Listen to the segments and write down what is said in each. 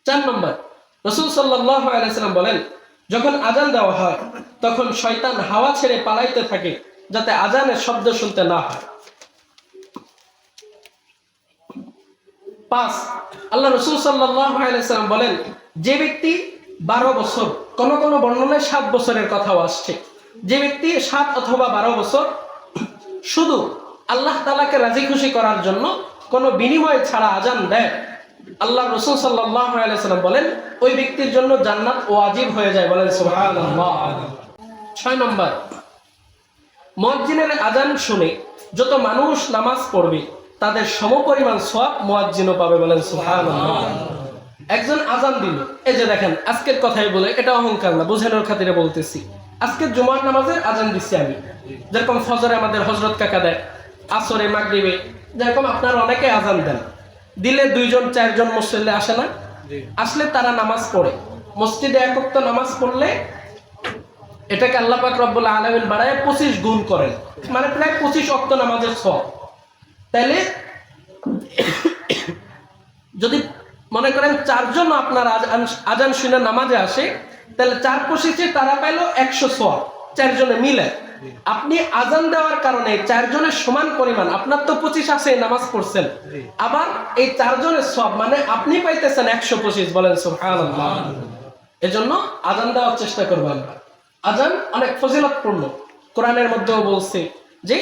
4 নম্বর, রাসূল সাল্লাল্লাহু আলাইহি ওয়াসাল্লাম বলেন, যখন আজান দেওয়া হয় তখন শয়তান হাওয়া ছেড়ে পালাইতে থাকে যাতে আজানের শব্দ শুনতে না হয়। 5, আল্লাহ রাসূল সাল্লাল্লাহু আলাইহি ওয়াসাল্লাম বলেন, যে ব্যক্তি 12 বছর, কোন কোন বর্ণনায় 7 বছরের কথাও আসছে, যে ব্যক্তি 7 অথবা 12 বছর শুধু আল্লাহ তাআলাকে রাজি খুশি করার জন্য কোনো বিনিময় ছাড়া আজান দেয়, আল্লাহ রাসূল সাল্লাল্লাহু আলাইহি ওয়াসাল্লাম বলেন ওই ব্যক্তির জন্য জান্নাত ওয়াজিব হয়ে যায়। বলেন সুবহানাল্লাহ। 6 নম্বর, মুয়াজ্জিনের আজান শুনে যত মানুষ নামাজ পড়বে তাদের সমপরিমাণ সওয়াব মুয়াজ্জিনও পাবে। বলেন সুবহানাল্লাহ। একজন আজান দিল, এই যে দেখেন আজকের কথাই বলে, এটা অহংকার না, বোঝানোর খাতিরে বলতেছি। আজকের জুমার নামাজের আজান দিচ্ছি আমি, যেরকম ফজরে আমাদের হযরত কাকা দেয়, আসরে, মাগরিবে, যেরকম আপনারা অনেকে আজান দেন, দিলে 2 জন 4 জন মুসল্লি আসে না, আসলে তারা নামাজ পড়ে, মসজিদে এক ওয়াক্ত নামাজ পড়লে এটাকে আল্লাহ পাক রব্বুল আলামিন বাড়ায় 25 গুণ করেন, মানে প্রায় 25 ওয়াক্ত নামাজের সওয়াব। তাইলে যদি মনে করেন 4 জন আপনার আজান শুনে নামাজে আসে, তাহলে 4 25 তারা পাইল 100 সওয়াব, 4 জনে মিলে। আপনি আজান দেওয়ার কারণে 4 জনের সমান পরিমাণ, আপনার তো 25 আছে নামাজ পড়ছেন, আবার এই 4 জনের সওয়াব, মানে আপনি পাইতেছেন 125। বলেন সুবহানাল্লাহ। এজন্য আজান দেওয়ার চেষ্টা করব আমরা। আজান অনেক ফজিলতপূর্ণ, কোরআনের মধ্যেও বলছে যে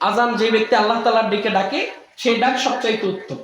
আজান যে ব্যক্তি আল্লাহ তাআলার দিকে ডাকে সেই ডাক সবচেয়ে উত্তম।